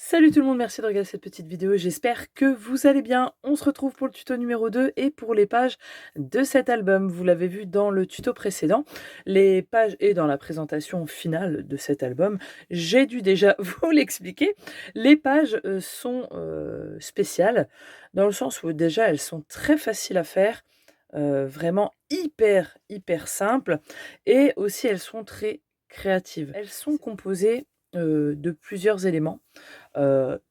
Salut tout le monde, merci de regarder cette petite vidéo, j'espère que vous allez bien. On se retrouve pour le tuto numéro 2 et pour les pages de cet album. Vous l'avez vu dans le tuto précédent, les pages et dans la présentation finale de cet album, j'ai dû déjà vous l'expliquer. Les pages sont spéciales dans le sens où déjà elles sont très faciles à faire, vraiment hyper simples et aussi elles sont très créatives. Elles sont composées de plusieurs éléments.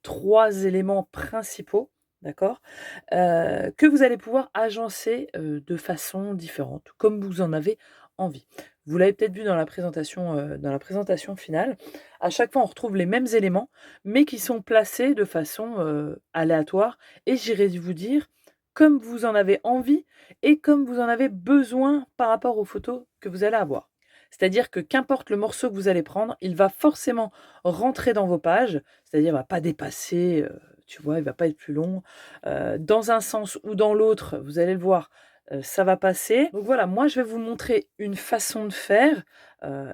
3 éléments principaux, d'accord? Que vous allez pouvoir agencer, de façon différente, comme vous en avez envie. Vous l'avez peut-être vu dans la présentation finale. À chaque fois, on retrouve les mêmes éléments, mais qui sont placés de façon, aléatoire et j'irai vous dire, comme vous en avez envie et comme vous en avez besoin par rapport aux photos que vous allez avoir. C'est-à-dire que qu'importe le morceau que vous allez prendre, il va forcément rentrer dans vos pages, c'est-à-dire il va pas dépasser, tu vois? Il va pas être plus long. Dans un sens ou dans l'autre, vous allez le voir, ça va passer. Donc voilà, moi je vais vous montrer une façon de faire,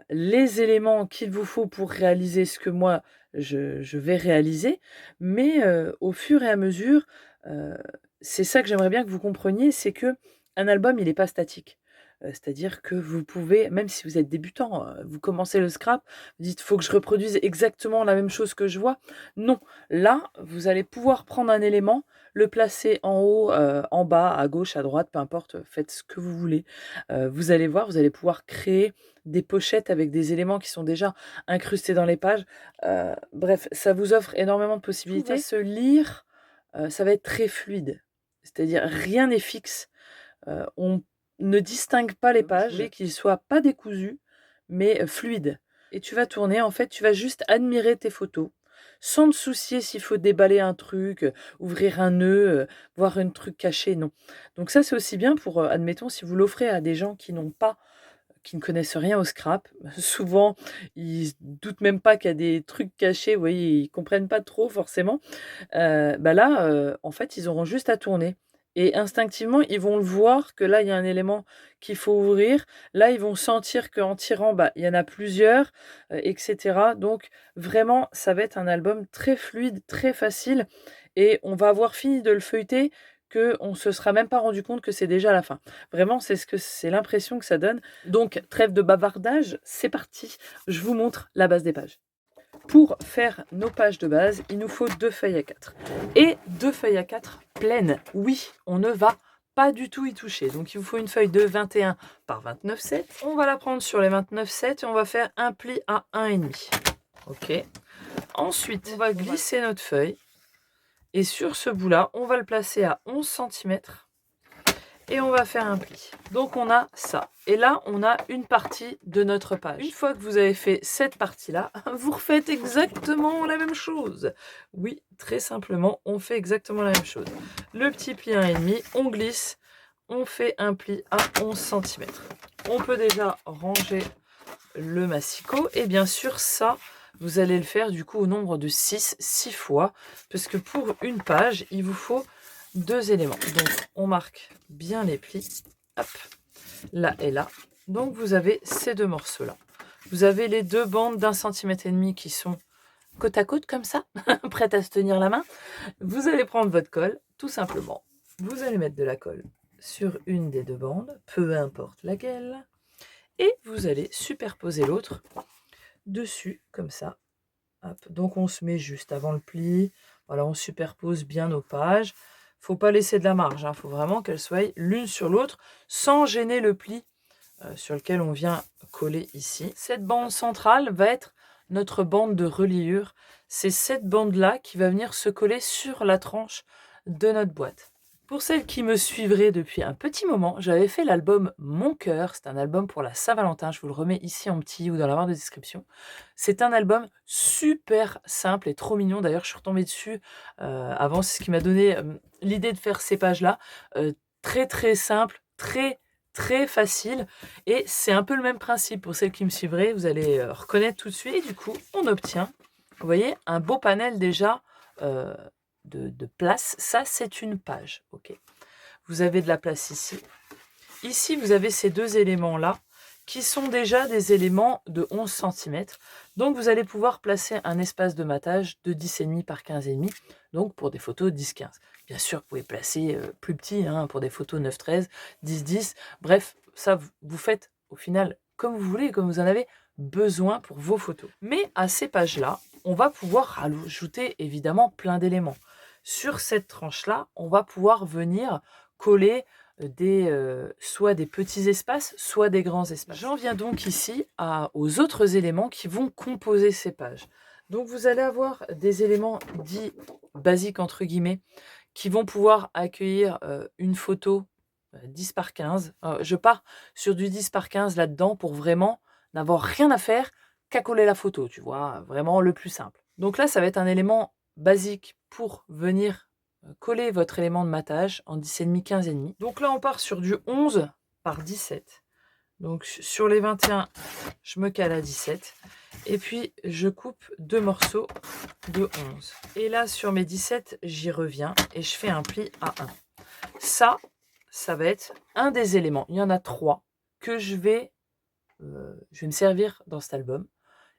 les éléments qu'il vous faut pour réaliser ce que moi je vais réaliser, mais au fur et à mesure, heu, c'est ça que j'aimerais bien que vous compreniez, c'est que un album il est pas statique. C'est-à-dire que vous pouvez, même si vous êtes débutant, vous commencez le scrap, vous dites: «Faut que je reproduise exactement la même chose que je vois». Non, là, vous allez pouvoir prendre un élément, le placer en haut, en bas, à gauche, à droite, peu importe, faites ce que vous voulez. Vous allez voir, vous allez pouvoir créer des pochettes avec des éléments qui sont déjà incrustés dans les pages. Bref, ça vous offre énormément de possibilités. Tout va se lire, ça va être très fluide. C'est-à-dire rien n'est fixe. On ne distingue pas les pages, mais qu'ils soient pas décousus, mais fluides. Et tu vas tourner, en fait, tu vas juste admirer tes photos, sans te soucier s'il faut déballer un truc, ouvrir un nœud, voir un truc caché, non. Donc ça, c'est aussi bien pour, admettons, si vous l'offrez à des gens qui ne connaissent rien au scrap. Souvent, ils se doutent même pas qu'il y a des trucs cachés, vous voyez? Ils comprennent pas trop forcément. Bah là, en fait, ils auront juste à tourner et instinctivement, ils vont le voir que là, il y a un élément qu'il faut ouvrir. Là, ils vont sentir qu'en tirant, bah, il y en a plusieurs, et cetera. Donc vraiment, ça va être un album très fluide, très facile et on va avoir fini de le feuilleter qu'on se sera même pas rendu compte que c'est déjà la fin. Vraiment, c'est l'impression que ça donne. Donc trêve de bavardage, c'est parti. Je vous montre la base des pages. Pour faire nos pages de base, il nous faut 2 feuilles à 4 et 2 feuilles à 4 pleines. Oui, on ne va pas du tout y toucher. Donc il vous faut une feuille de 21 par 29,7. On va la prendre sur les 29,7 et on va faire un pli à 1,5. OK. Ensuite, on va glisser notre feuille et sur ce bout-là, on va le placer à 11 centimètres. Et on va faire un pli. Donc on a ça. Et là, on a une partie de notre page. Une fois que vous avez fait cette partie-là, vous refaites exactement la même chose. Oui, très simplement, on fait exactement la même chose. Le petit pli 1,5, on glisse, on fait un pli à 11 centimètres. On peut déjà ranger le massicot. Et bien sûr, ça, vous allez le faire du coup au nombre de 6 fois. Parce que pour une page, il vous faut 2 éléments. Donc on marque bien les plis, hop, là et là. Donc vous avez ces 2 morceaux-là. Vous avez les 2 bandes d'1,5 cm qui sont côte à côte comme ça, prêtes à se tenir la main. Vous allez prendre votre colle, tout simplement. Vous allez mettre de la colle sur une des 2 bandes, peu importe laquelle, et vous allez superposer l'autre dessus, comme ça. Hop. Donc on se met juste avant le pli. Voilà, on superpose bien nos pages. Faut pas laisser de la marge, hein. Faut vraiment qu'elles soient l'une sur l'autre sans gêner le pli sur lequel on vient coller ici. Cette bande centrale va être notre bande de reliure. C'est cette bande-là qui va venir se coller sur la tranche de notre boîte. Pour celles qui me suivraient depuis un petit moment, j'avais fait l'album Mon Cœur. C'est un album pour la Saint-Valentin. Je vous le remets ici en petit ou dans la barre de description. C'est un album super simple et trop mignon. D'ailleurs, je suis retombée dessus avant. C'est ce qui m'a donné l'idée de faire ces pages-là. Très simple, très facile. Et c'est un peu le même principe. Pour celles qui me suivraient, vous allez reconnaître tout de suite. Et du coup, on obtient, vous voyez, un beau panel déjà euh, de place. Ça, c'est une page. Ok. Vous avez de la place ici. Ici, vous avez ces 2 éléments-là qui sont déjà des éléments de 11 cm. Donc vous allez pouvoir placer un espace de matage de 10,5 par 15,5, donc pour des photos 10-15. Bien sûr, vous pouvez placer plus petit hein, pour des photos 9-13, 10-10. Bref, ça vous faites au final comme vous voulez, comme vous en avez besoin pour vos photos. Mais à ces pages-là, on va pouvoir rajouter évidemment plein d'éléments. Sur cette tranche-là, on va pouvoir venir coller soit des petits espaces, soit des grands espaces. J'en viens donc ici aux autres éléments qui vont composer ces pages. Donc vous allez avoir des éléments dits basiques entre guillemets qui vont pouvoir accueillir une photo 10 par 15. Je pars sur du 10 par 15 là-dedans pour vraiment n'avoir rien à faire qu'à coller la photo, tu vois, vraiment le plus simple. Donc là, ça va être un élément basique pour venir coller votre élément de matage en 10,5, 15,5. Donc là, on part sur du 11 par 17. Donc sur les 21, je me cale à 17. Et puis, je coupe 2 morceaux de 11. Et là, sur mes 17, j'y reviens et je fais un pli à 1. Ça va être un des éléments. Il y en a 3 que je vais me servir dans cet album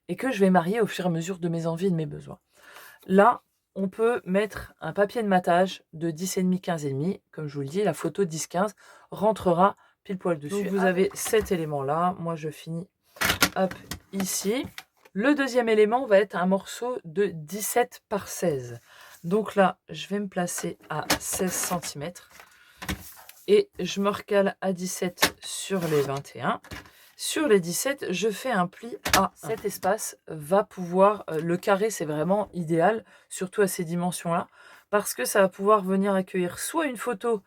et que je vais marier au fur et à mesure de mes envies et de mes besoins. Là, on peut mettre un papier de matage de 10,5, 15,5. Comme je vous le dis, la photo 10-15 rentrera pile poil dessus. Donc vous avez cet élément-là. Moi, je finis hop, ici. Le deuxième élément va être un morceau de 17 par 16. Donc là, je vais me placer à 16 cm. Et je me recale à 17 sur les 21. Sur les 17, je fais un pli à 1. Cet espace va pouvoir, le carré c'est vraiment idéal, surtout à ces dimensions-là, parce que ça va pouvoir venir accueillir soit une photo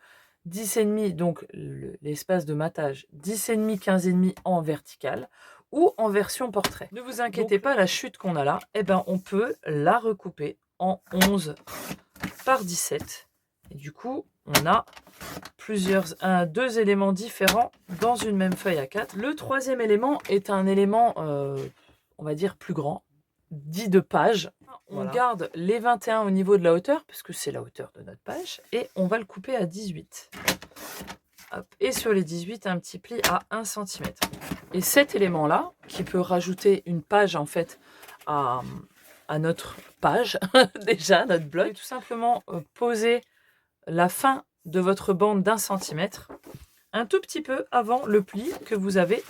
10,5, donc l'espace de matage 10,5, 15,5 en vertical, ou en version portrait. Ne vous inquiétez pas, la chute qu'on a là, eh ben, on peut la recouper en 11 par 17. Et du coup, on a deux éléments différents dans une même feuille A4. Le troisième élément est un élément, on va dire, plus grand, dit de page. On garde les 21 au niveau de la hauteur, puisque c'est la hauteur de notre page, et on va le couper à 18. Hop. Et sur les 18, un petit pli à 1 cm. Et cet élément-là, qui peut rajouter une page en fait à notre page, déjà, notre bloc, tout simplement poser la fin de votre bande d'1 centimètre un tout petit peu avant le pli que vous avez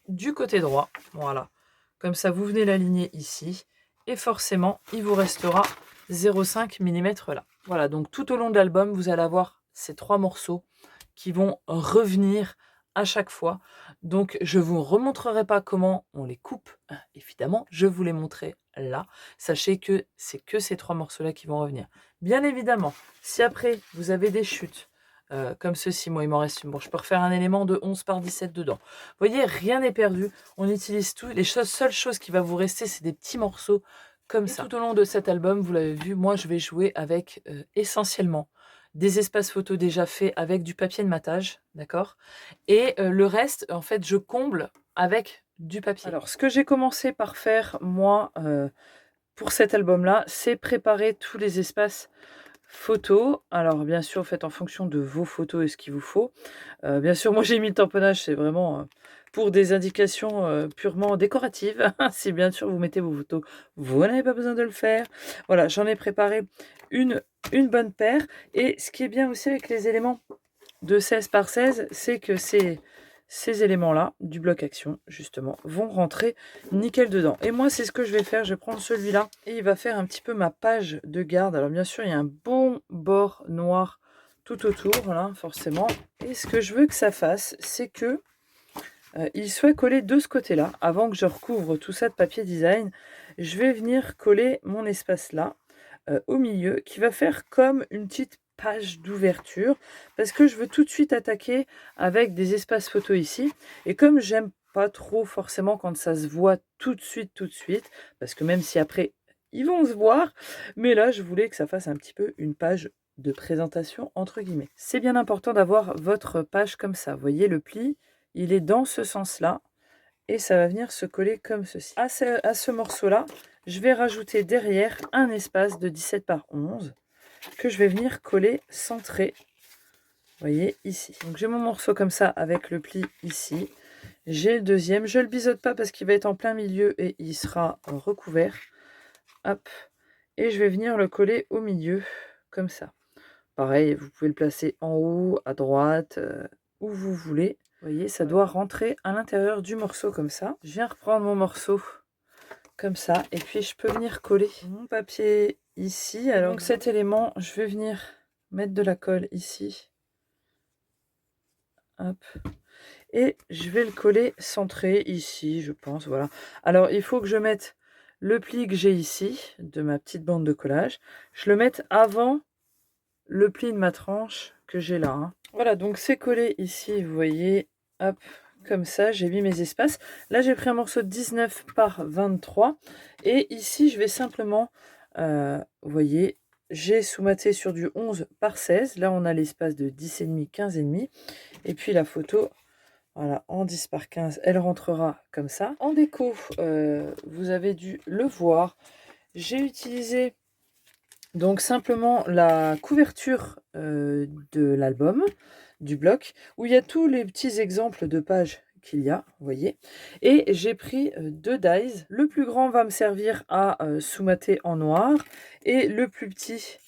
du côté droit. Voilà. Comme ça, vous venez l'aligner ici. Et forcément, il vous restera 0,5 mm là. Voilà, donc tout au long de l'album, vous allez avoir ces 3 morceaux qui vont revenir à chaque fois. Donc, je ne vous remontrerai pas comment on les coupe. Évidemment, je vous les montrerai là. Sachez que c'est que ces 3 morceaux-là qui vont revenir. Bien évidemment, si après, vous avez des chutes, comme ceci, moi il m'en reste une. Bon, je peux refaire un élément de 11 par 17 dedans. Vous voyez, rien n'est perdu. On utilise tout. Les seules choses qui va vous rester, c'est des petits morceaux comme ça. Tout au long de cet album, vous l'avez vu, moi je vais jouer avec essentiellement des espaces photos déjà faits avec du papier de matage, d'accord. Et le reste, en fait, je comble avec du papier. Alors, ce que j'ai commencé par faire, moi, pour cet album-là, c'est préparer tous les espaces photos. Alors, bien sûr, faites en fonction de vos photos et ce qu'il vous faut. Bien sûr, moi, j'ai mis le tamponnage, c'est vraiment pour des indications purement décoratives. Si bien sûr, vous mettez vos photos, vous n'avez pas besoin de le faire. Voilà, j'en ai préparé une bonne paire. Et ce qui est bien aussi avec les éléments de 16 par 16, c'est que ces éléments-là, du bloc action, justement, vont rentrer nickel dedans. Et moi, c'est ce que je vais faire. Je vais prendre celui-là et il va faire un petit peu ma page de garde. Alors, bien sûr, il y a un bon bord noir tout autour, voilà, forcément. Et ce que je veux que ça fasse, c'est que il soit collé de ce côté-là. Avant que je recouvre tout ça de papier design, je vais venir coller mon espace là, au milieu, qui va faire comme une petite page d'ouverture, parce que je veux tout de suite attaquer avec des espaces photos ici. Et comme j'aime pas trop forcément quand ça se voit tout de suite, parce que même si après ils vont se voir, mais là je voulais que ça fasse un petit peu une page de présentation entre guillemets. C'est bien important d'avoir votre page comme ça. Vous voyez, le pli, il est dans ce sens-là, et ça va venir se coller comme ceci. À ce morceau-là, je vais rajouter derrière un espace de 17 par 11 que je vais venir coller centré, vous voyez, ici. Donc j'ai mon morceau comme ça avec le pli ici. J'ai le deuxième. Je le biseaute pas parce qu'il va être en plein milieu et il sera recouvert. Hop. Et je vais venir le coller au milieu, comme ça. Pareil, vous pouvez le placer en haut, à droite, où vous voulez. Vous voyez, ça doit rentrer à l'intérieur du morceau comme ça. Je viens reprendre mon morceau comme ça. Et puis, je peux venir coller mon papier ici. Alors, donc cet élément, je vais venir mettre de la colle ici. Hop. Et je vais le coller centré ici, je pense. Voilà. Alors, il faut que je mette le pli que j'ai ici, de ma petite bande de collage. Je le mette avant le pli de ma tranche que j'ai là. Hein. Voilà, donc c'est collé ici, vous voyez, hop, comme ça, j'ai mis mes espaces. Là, j'ai pris un morceau de 19 par 23. Et ici, je vais simplement, vous voyez, j'ai sous-maté sur du 11 par 16. Là, on a l'espace de 10,5, 15,5. Et puis la photo, voilà, en 10 par 15, elle rentrera comme ça. En déco, vous avez dû le voir. J'ai utilisé donc simplement la couverture de l'album, du bloc, où il y a tous les petits exemples de pages qu'il y a, vous voyez. Et j'ai pris deux dies. Le plus grand va me servir à sous-mater en noir. Et le plus petit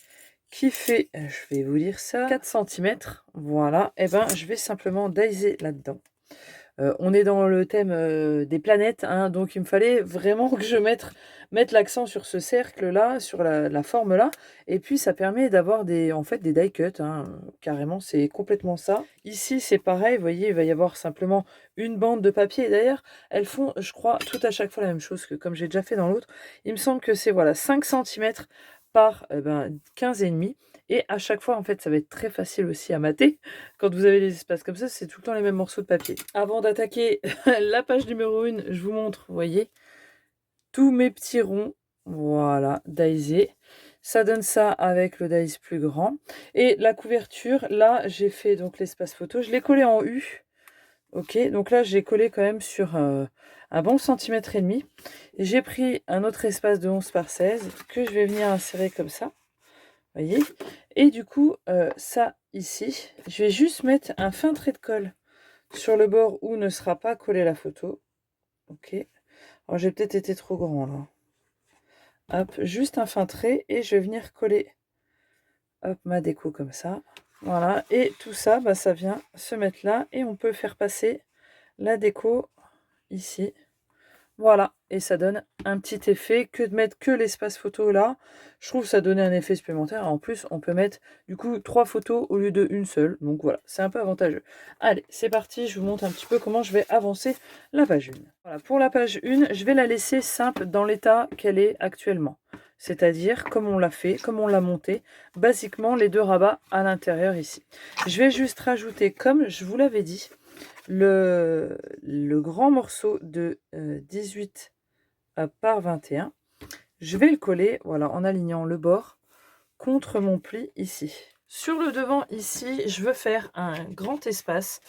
qui fait, je vais vous lire ça, 4 cm. Voilà, et ben je vais simplement diser là-dedans. On est dans le thème des planètes, hein, donc il me fallait vraiment que je mette l'accent sur ce cercle-là, sur la forme-là, et puis ça permet d'avoir en fait, des die cuts, hein, carrément, c'est complètement ça. Ici, c'est pareil, vous voyez, il va y avoir simplement une bande de papier, et d'ailleurs, elles font, je crois, tout à chaque fois la même chose que comme j'ai déjà fait dans l'autre. Il me semble que c'est, voilà, 5 cm par 15,5. Et à chaque fois, en fait, ça va être très facile aussi à mater. Quand vous avez des espaces comme ça, c'est tout le temps les mêmes morceaux de papier. Avant d'attaquer la page numéro 1, je vous montre, vous voyez, tous mes petits ronds. Voilà, daisé. Ça donne ça avec le dies plus grand. Et la couverture, là, j'ai fait donc l'espace photo. Je l'ai collé en U. Ok, donc là, j'ai collé quand même sur un bon centimètre et demi. J'ai pris un autre espace de 11 par 16 que je vais venir insérer comme ça. Voyez. Et du coup, ça ici, je vais juste mettre un fin trait de colle sur le bord où ne sera pas collée la photo. Ok. Alors j'ai peut-être été trop grand là. Hop, juste un fin trait et je vais venir coller hop, ma déco comme ça. Voilà, et tout ça, bah, ça vient se mettre là et on peut faire passer la déco ici. Voilà, et ça donne un petit effet que de mettre que l'espace photo là. Je trouve que ça donnait un effet supplémentaire. En plus, on peut mettre du coup 3 photos au lieu d'une seule. Donc voilà, c'est un peu avantageux. Allez, c'est parti, je vous montre un petit peu comment je vais avancer la page 1. Voilà, pour la page 1, je vais la laisser simple dans l'état qu'elle est actuellement. C'est-à-dire comme on l'a fait, comme on l'a monté, basiquement les deux rabats à l'intérieur ici. Je vais juste rajouter, comme je vous l'avais dit, le grand morceau de 18 par 21. Je vais le coller, voilà, en alignant le bord contre mon pli ici. Sur le devant ici, je veux faire un grand espace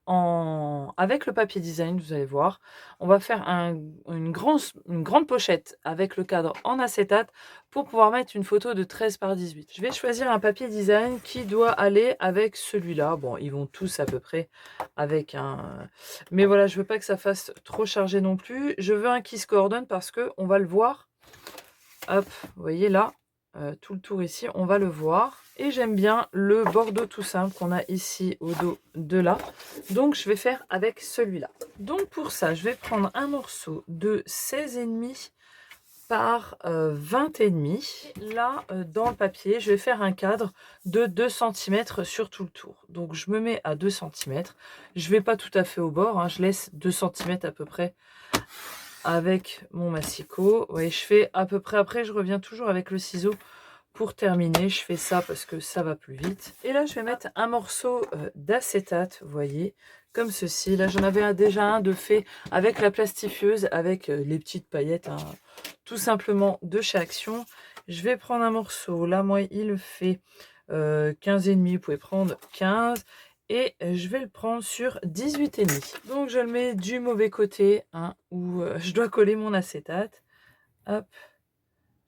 avec le papier design, vous allez voir. On va faire une grande pochette avec le cadre en acétate pour pouvoir mettre une photo de 13 par 18. Je vais choisir un papier design qui doit aller avec celui-là. Bon, ils vont tous à peu près avec un... Mais voilà, je veux pas que ça fasse trop chargé non plus. Je veux un qui se coordonne parce que on va le voir. Hop, vous voyez là, tout le tour ici, on va le voir. Et j'aime bien le bordeaux tout simple qu'on a ici au dos de là. Donc je vais faire avec celui-là. Donc pour ça, je vais prendre un morceau de 16,5 par 20,5. Là, dans le papier, je vais faire un cadre de 2 cm sur tout le tour. Donc je me mets à 2 cm. Je ne vais pas tout à fait au bord, hein, je laisse 2 cm à peu près avec mon massicot. Ouais, je fais à peu près, après je reviens toujours avec le ciseau pour terminer. Je fais ça parce que ça va plus vite. Et là, je vais mettre un morceau d'acétate, vous voyez, comme ceci. Là, j'en avais déjà un de fait avec la plastifieuse, avec les petites paillettes, hein, tout simplement de chez Action. Je vais prendre un morceau. Là, moi, il fait 15,5. Vous pouvez prendre 15. Et je vais le prendre sur 18,5. Donc, je le mets du mauvais côté, hein, où je dois coller mon acétate. Hop.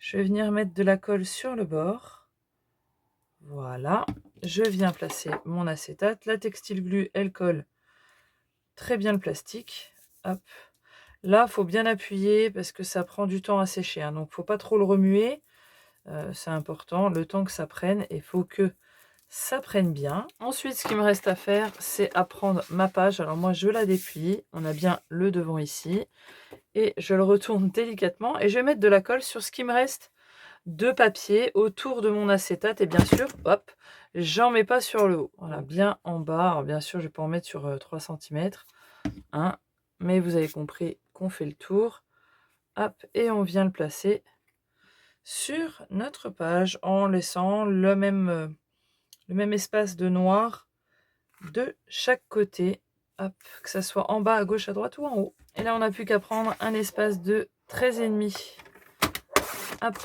Je vais venir mettre de la colle sur le bord. Voilà. Je viens placer mon acétate. La textile glue, elle colle très bien le plastique. Hop. Là, il faut bien appuyer parce que ça prend du temps à sécher, hein, donc il ne faut pas trop le remuer. C'est important, le temps que ça prenne, il faut que ça prenne bien. Ensuite, ce qu'il me reste à faire, c'est à prendre ma page. Alors moi, je la déplie. On a bien le devant ici. Et je le retourne délicatement. Et je vais mettre de la colle sur ce qui me reste de papier autour de mon acétate. Et bien sûr, hop, j'en mets pas sur le haut. Voilà, bien en bas. Alors bien sûr, je vais pas en mettre sur 3 cm. Hein, mais vous avez compris qu'on fait le tour. Hop, et on vient le placer sur notre page en laissant le même espace de noir de chaque côté. Hop, que ça soit en bas, à gauche, à droite ou en haut. Et là, on n'a plus qu'à prendre un espace de 13,5. Hop,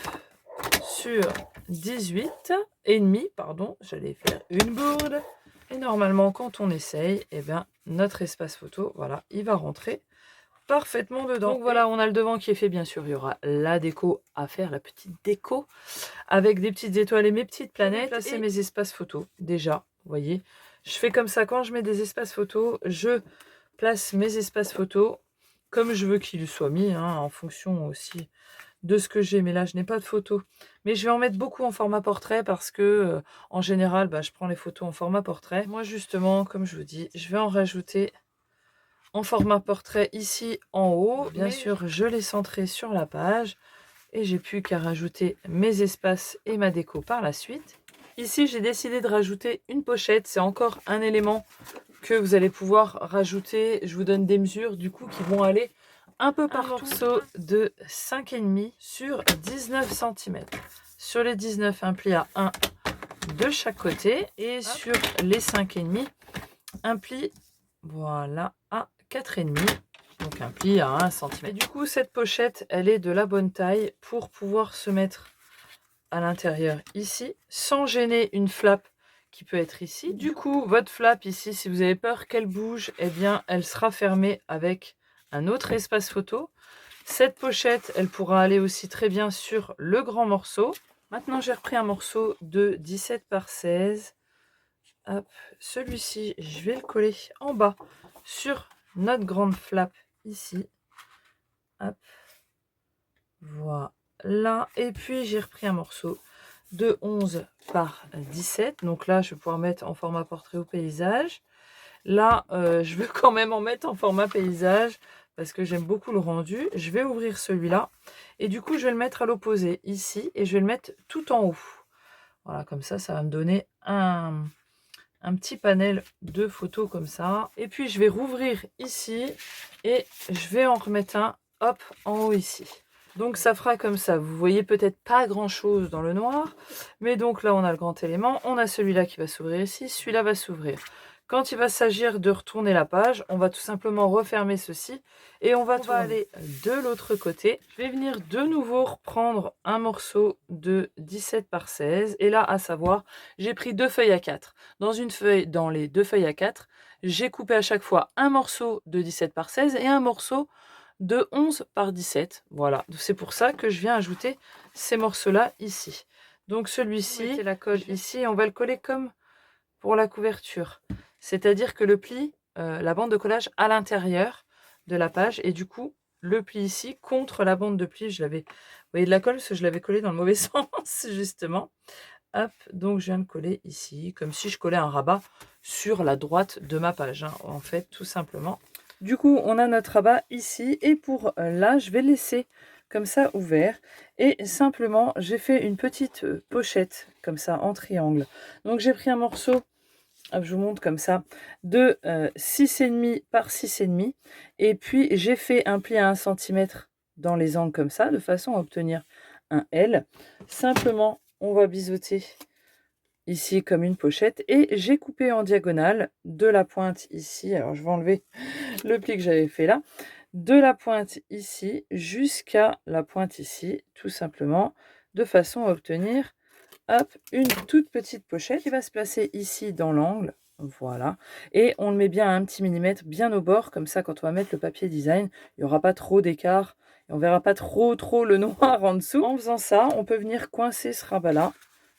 sur 18,5, pardon, j'allais faire une bourde. Et normalement, quand on essaye, eh bien, notre espace photo, voilà, il va rentrer parfaitement dedans. Donc voilà, on a le devant qui est fait, bien sûr. Il y aura la déco à faire, la petite déco, avec des petites étoiles et mes petites planètes. Placer mes espaces photos, déjà, vous voyez. Je fais comme ça, quand je mets des espaces photos, je place mes espaces photos comme je veux qu'ils soient mis, hein, en fonction aussi de ce que j'ai. Mais là, je n'ai pas de photos. Mais je vais en mettre beaucoup en format portrait parce que, en général, je prends les photos en format portrait. Moi, justement, comme je vous dis, je vais en rajouter en format portrait ici en haut. Bien sûr, je l'ai centré sur la page et j'ai plus qu'à rajouter mes espaces et ma déco par la suite. Ici, j'ai décidé de rajouter une pochette. C'est encore un élément que vous allez pouvoir rajouter. Je vous donne des mesures du coup qui vont aller un peu partout. Un morceau de 5,5 sur 19 cm. Sur les 19, un pli à 1 de chaque côté. Et sur les 5,5, un pli, voilà, à 4,5. Donc un pli à 1 cm. Et du coup, cette pochette, elle est de la bonne taille pour pouvoir se mettre à l'intérieur ici, sans gêner une flappe qui peut être ici. Du coup, votre flappe ici, si vous avez peur qu'elle bouge, eh bien, elle sera fermée avec un autre espace photo. Cette pochette, elle pourra aller aussi très bien sur le grand morceau. Maintenant, j'ai repris un morceau de 17 par 16. Hop, celui-ci, je vais le coller en bas sur notre grande flappe ici. Hop, voilà. Et puis, j'ai repris un morceau de 11 par 17. Donc là, je vais pouvoir mettre en format portrait au paysage. Là, je veux quand même en mettre en format paysage parce que j'aime beaucoup le rendu. Je vais ouvrir celui-là. Et du coup, je vais le mettre à l'opposé ici. Et je vais le mettre tout en haut. Voilà, comme ça, ça va me donner un petit panel de photos comme ça. Et puis, je vais rouvrir ici. Et je vais en remettre un, hop, en haut ici. Donc ça fera comme ça. Vous voyez peut-être pas grand chose dans le noir, mais donc là on a le grand élément, on a celui-là qui va s'ouvrir ici, celui-là va s'ouvrir. Quand il va s'agir de retourner la page, on va tout simplement refermer ceci et on va aller de l'autre côté. Je vais venir de nouveau reprendre un morceau de 17 par 16 et là à savoir, j'ai pris 2 feuilles A4. Dans les 2 feuilles A4, j'ai coupé à chaque fois un morceau de 17 par 16 et un morceau de 11 par 17. Voilà, c'est pour ça que je viens ajouter ces morceaux-là ici. Donc celui-ci, la colle ici, on va le coller comme pour la couverture. C'est-à-dire que le pli, la bande de collage à l'intérieur de la page, et du coup, le pli ici contre la bande de pli, vous voyez de la colle, parce que je l'avais collé dans le mauvais sens, justement. Hop, donc je viens de coller ici, comme si je collais un rabat sur la droite de ma page, hein, en fait, tout simplement. Du coup, on a notre rabat ici, et pour là, je vais laisser comme ça ouvert, et simplement, j'ai fait une petite pochette, comme ça, en triangle. Donc j'ai pris un morceau, je vous montre comme ça, de 6,5 par 6,5, et puis j'ai fait un pli à 1 cm dans les angles comme ça, de façon à obtenir un L. Simplement, on va biseauter ici comme une pochette, et j'ai coupé en diagonale de la pointe ici, alors je vais enlever le pli que j'avais fait là, de la pointe ici jusqu'à la pointe ici, tout simplement, de façon à obtenir, hop, une toute petite pochette qui va se placer ici dans l'angle, voilà, et on le met bien à un petit millimètre, bien au bord, comme ça quand on va mettre le papier design, il n'y aura pas trop d'écart, et on verra pas trop le noir en dessous. En faisant ça, on peut venir coincer ce rabat là,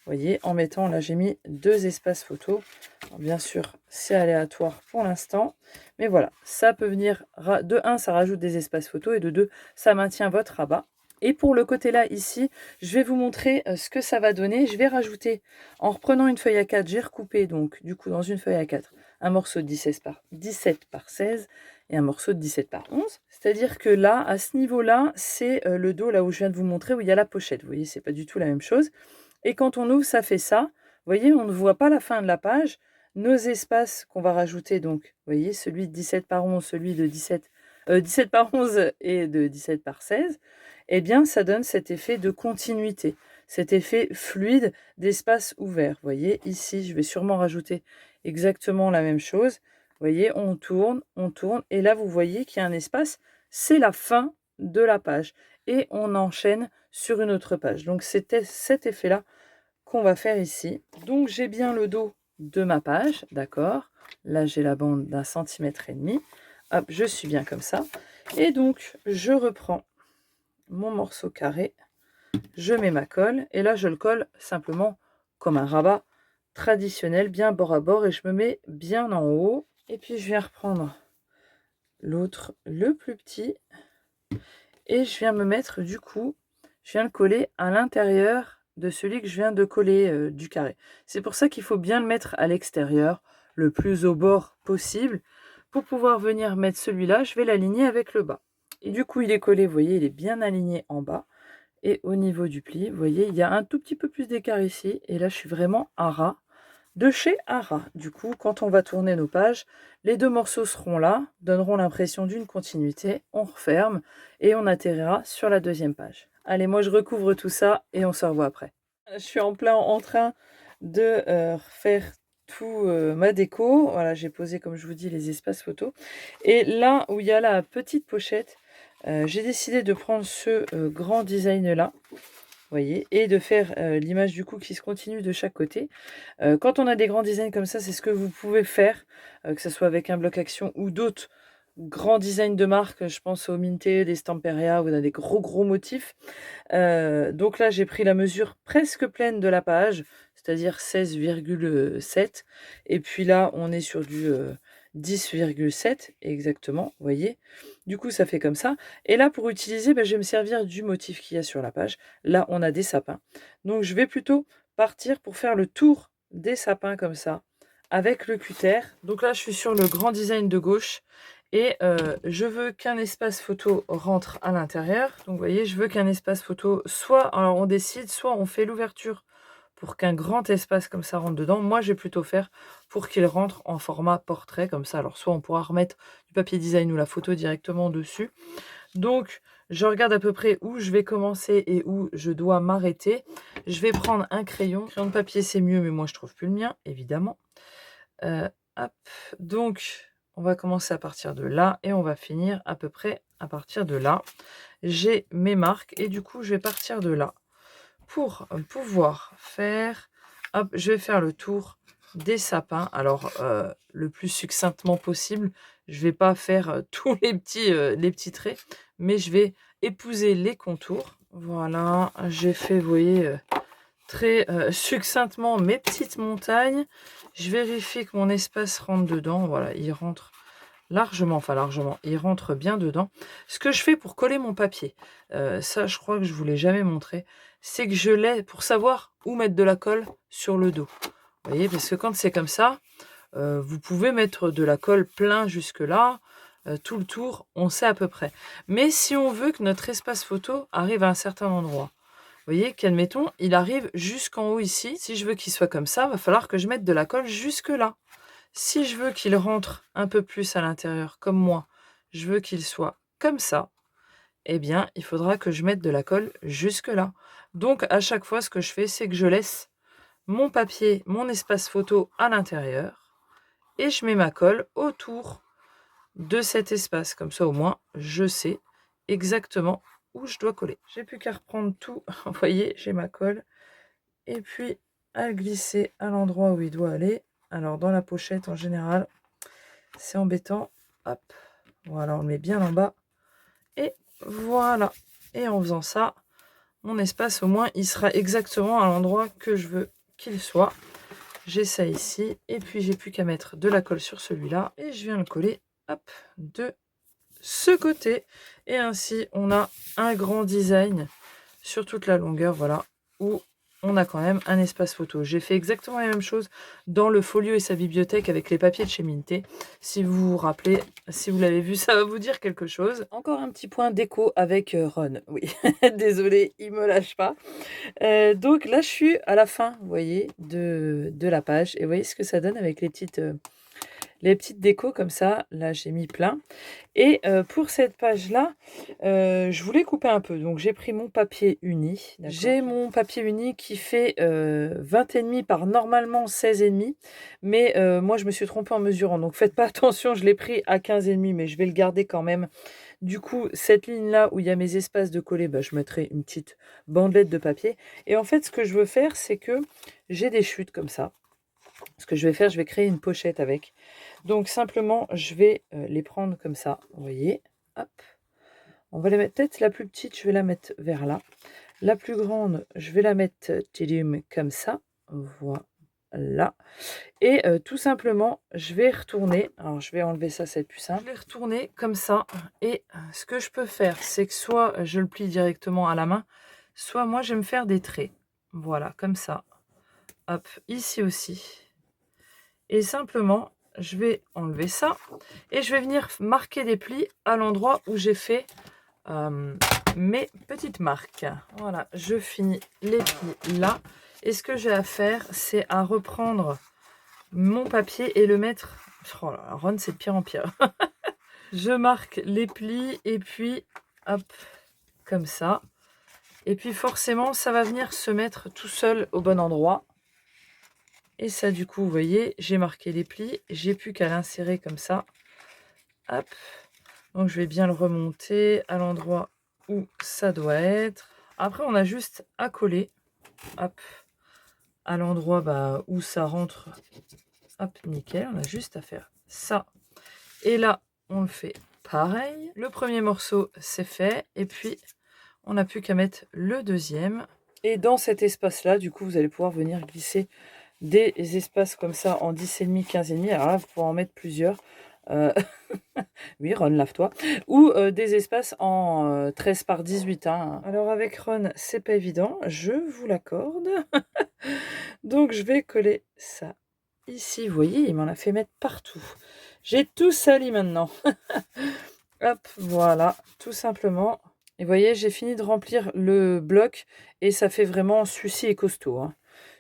voyez, en mettant, là j'ai mis 2 espaces photos. Alors, bien sûr, c'est aléatoire pour l'instant, mais voilà, ça peut venir, de 1, ça rajoute des espaces photos, et de 2, ça maintient votre rabat. Et pour le côté là, ici, je vais vous montrer ce que ça va donner. Je vais rajouter, en reprenant une feuille A4, j'ai recoupé, donc du coup, dans une feuille A4, un morceau de 17 par 16 et un morceau de 17 par 11. C'est-à-dire que là, à ce niveau-là, c'est le dos, là où je viens de vous montrer, où il y a la pochette. Vous voyez, c'est pas du tout la même chose. Et quand on ouvre, ça fait ça. Vous voyez, on ne voit pas la fin de la page. Nos espaces qu'on va rajouter, donc, vous voyez, celui de 17 par 11, celui de 17 par 11 et de 17 par 16, eh bien, ça donne cet effet de continuité, cet effet fluide d'espace ouvert. Vous voyez, ici, je vais sûrement rajouter exactement la même chose. Vous voyez, on tourne, et là, vous voyez qu'il y a un espace, c'est la fin de la page. Et on enchaîne sur une autre page. Donc, c'était cet effet-là qu'on va faire ici. Donc, j'ai bien le dos de ma page, d'accord. Là, j'ai la bande d'1,5 cm. Hop, je suis bien comme ça. Et donc, je reprends mon morceau carré, je mets ma colle, et là, je le colle simplement comme un rabat traditionnel, bien bord à bord, et je me mets bien en haut. Et puis, je viens reprendre l'autre, le plus petit, et je viens me mettre, du coup, je viens le coller à l'intérieur de celui que je viens de coller du carré. C'est pour ça qu'il faut bien le mettre à l'extérieur, le plus au bord possible. Pour pouvoir venir mettre celui-là, je vais l'aligner avec le bas. Et du coup, il est collé, vous voyez, il est bien aligné en bas. Et au niveau du pli, vous voyez, il y a un tout petit peu plus d'écart ici. Et là, je suis vraiment à ras, de chez Ara. Du coup, quand on va tourner nos pages, les 2 morceaux seront là, donneront l'impression d'une continuité. On referme et on atterrira sur la deuxième page. Allez, moi je recouvre tout ça et on se revoit après. Je suis en plein en train de refaire tout ma déco. Voilà, j'ai posé, comme je vous dis, les espaces photos. Et là où il y a la petite pochette, j'ai décidé de prendre ce grand design là, voyez, et de faire l'image du coup qui se continue de chaque côté. Quand on a des grands designs comme ça, c'est ce que vous pouvez faire, que ce soit avec un bloc action ou d'autres grands designs de marque. Je pense au Minté, des Stamperia, où on a des gros motifs. Donc là, j'ai pris la mesure presque pleine de la page, c'est-à-dire 16,7. Et puis là, on est sur du 10,7 exactement, vous voyez. Du coup, ça fait comme ça. Et là, pour utiliser, je vais me servir du motif qu'il y a sur la page. Là, on a des sapins. Donc, je vais plutôt partir pour faire le tour des sapins comme ça, avec le cutter. Donc là, je suis sur le grand design de gauche. Et je veux qu'un espace photo rentre à l'intérieur. Donc, vous voyez, je veux qu'un espace photo, soit, alors on décide, soit on fait l'ouverture pour qu'un grand espace comme ça rentre dedans. Moi, je vais plutôt faire pour qu'il rentre en format portrait, comme ça. Alors, soit on pourra remettre du papier design ou la photo directement dessus. Donc, je regarde à peu près où je vais commencer et où je dois m'arrêter. Je vais prendre un crayon. Crayon de papier, c'est mieux, mais moi, je trouve plus le mien, évidemment. Hop, donc... on va commencer à partir de là et on va finir à peu près à partir de là. J'ai mes marques et du coup, je vais partir de là pour pouvoir faire... hop, je vais faire le tour des sapins. Alors, le plus succinctement possible. Je ne vais pas faire tous les petits traits, mais je vais épouser les contours. Voilà, j'ai fait, vous voyez... très succinctement mes petites montagnes. Je vérifie que mon espace rentre dedans. Voilà, il rentre largement, il rentre bien dedans. Ce que je fais pour coller mon papier, ça je crois que je ne vous l'ai jamais montré, c'est que je l'ai pour savoir où mettre de la colle sur le dos. Vous voyez, parce que quand c'est comme ça, vous pouvez mettre de la colle plein jusque là, tout le tour, on sait à peu près. Mais si on veut que notre espace photo arrive à un certain endroit, vous voyez qu'admettons, il arrive jusqu'en haut ici. Si je veux qu'il soit comme ça, il va falloir que je mette de la colle jusque là. Si je veux qu'il rentre un peu plus à l'intérieur, comme moi, je veux qu'il soit comme ça, eh bien, il faudra que je mette de la colle jusque là. Donc, à chaque fois, ce que je fais, c'est que je laisse mon papier, mon espace photo à l'intérieur, et je mets ma colle autour de cet espace. Comme ça, au moins, je sais exactement où je dois coller. J'ai plus qu'à reprendre tout. Vous voyez, j'ai ma colle. Et puis, à le glisser à l'endroit où il doit aller. Alors, dans la pochette, en général, c'est embêtant. Hop. Voilà, on le met bien en bas. Et voilà. Et en faisant ça, mon espace, au moins, il sera exactement à l'endroit que je veux qu'il soit. J'ai ça ici. Et puis, j'ai plus qu'à mettre de la colle sur celui-là. Et je viens le coller, hop, de ce côté. Et ainsi, on a un grand design sur toute la longueur, voilà, où on a quand même un espace photo. J'ai fait exactement la même chose dans le Folio et sa bibliothèque avec les papiers de chez Minté. Si vous vous rappelez, si vous l'avez vu, ça va vous dire quelque chose. Encore un petit point déco avec Ron. Oui, désolé, il me lâche pas. Donc là, je suis à la fin, vous voyez, de la page. Et vous voyez ce que ça donne avec les petites décos comme ça. Là, j'ai mis plein. Et pour cette page-là, je voulais couper un peu. Donc, j'ai pris mon papier uni. J'ai mon papier uni qui fait 20,5 par normalement 16,5. Mais moi, je me suis trompée en mesurant. Donc, faites pas attention, je l'ai pris à 15,5, mais je vais le garder quand même. Du coup, cette ligne-là où il y a mes espaces de coller, bah, je mettrai une petite bandelette de papier. Et en fait, ce que je veux faire, c'est que j'ai des chutes comme ça. Ce que je vais faire, je vais créer une pochette avec. Donc simplement, je vais les prendre comme ça, vous voyez. Hop. On va les mettre, peut-être la plus petite, je vais la mettre vers là. La plus grande, je vais la mettre comme ça. Voilà. Et tout simplement, je vais retourner. Alors, je vais enlever ça, c'est plus simple. Je vais retourner comme ça. Et ce que je peux faire, c'est que soit je le plie directement à la main, soit moi, je vais me faire des traits. Voilà, comme ça. Hop, ici aussi. Et simplement, je vais enlever ça et je vais venir marquer des plis à l'endroit où j'ai fait mes petites marques. Voilà, je finis les plis là. Et ce que j'ai à faire, c'est à reprendre mon papier et le mettre... Oh là là, Ron, c'est de pire en pire. Je marque les plis et puis, hop, comme ça. Et puis forcément, ça va venir se mettre tout seul au bon endroit. Et ça, du coup, vous voyez, j'ai marqué les plis. J'ai plus qu'à l'insérer comme ça. Hop. Donc, je vais bien le remonter à l'endroit où ça doit être. Après, on a juste à coller. Hop. À l'endroit où ça rentre. Hop, nickel. On a juste à faire ça. Et là, on le fait pareil. Le premier morceau, c'est fait. Et puis, on n'a plus qu'à mettre le deuxième. Et dans cet espace-là, du coup, vous allez pouvoir venir glisser des espaces comme ça en 10,5, 15,5. Alors là, vous pouvez en mettre plusieurs. Oui, Ron, lave-toi. Ou des espaces en 13 par 18. Hein. Alors avec Ron, c'est pas évident. Je vous l'accorde. Donc, je vais coller ça ici. Vous voyez, il m'en a fait mettre partout. J'ai tout sali maintenant. Hop, voilà, tout simplement. Et vous voyez, j'ai fini de remplir le bloc. Et ça fait vraiment celui-ci est costaud. Hein.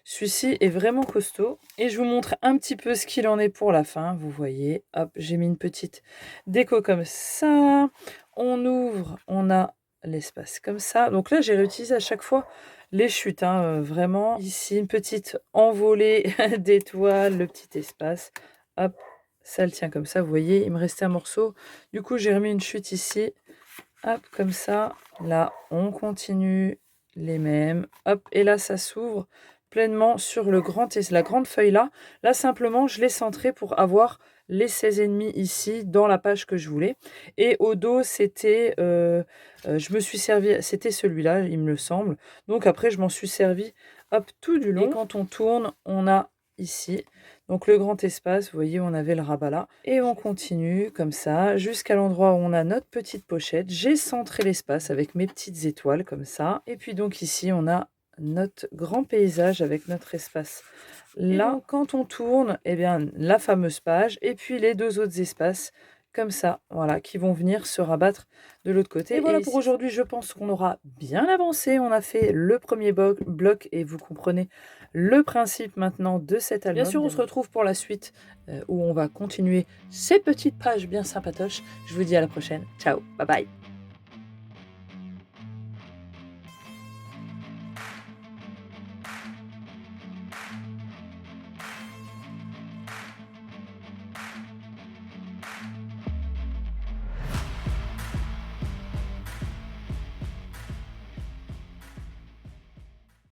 Celui-ci est vraiment costaud. Et je vous montre un petit peu ce qu'il en est pour la fin. Vous voyez, hop, j'ai mis une petite déco comme ça. On ouvre, on a l'espace comme ça. Donc là, j'ai réutilisé à chaque fois les chutes. Hein, vraiment, ici, une petite envolée d'étoiles, le petit espace. Hop, ça le tient comme ça. Vous voyez, il me restait un morceau. Du coup, j'ai remis une chute ici. Hop, comme ça. Là, on continue les mêmes. Hop, et là, ça s'ouvre pleinement sur la grande feuille là. Là, simplement, je l'ai centré pour avoir les 16,5 ici dans la page que je voulais. Et au dos, c'était, je me suis servi, c'était celui-là, il me semble. Donc après, je m'en suis servi, hop, tout du long. Et quand on tourne, on a ici. Donc le grand espace, vous voyez, on avait le rabat là. Et on continue comme ça, jusqu'à l'endroit où on a notre petite pochette. J'ai centré l'espace avec mes petites étoiles comme ça. Et puis donc ici, on a notre grand paysage avec notre espace là. Donc, quand on tourne, eh bien, la fameuse page et puis les deux autres espaces comme ça, voilà, qui vont venir se rabattre de l'autre côté. Et voilà pour aujourd'hui, je pense qu'on aura bien avancé. On a fait le premier bloc et vous comprenez le principe maintenant de cet album. Bien sûr, on se retrouve pour la suite où on va continuer ces petites pages bien sympatoches. Je vous dis à la prochaine. Ciao, bye bye.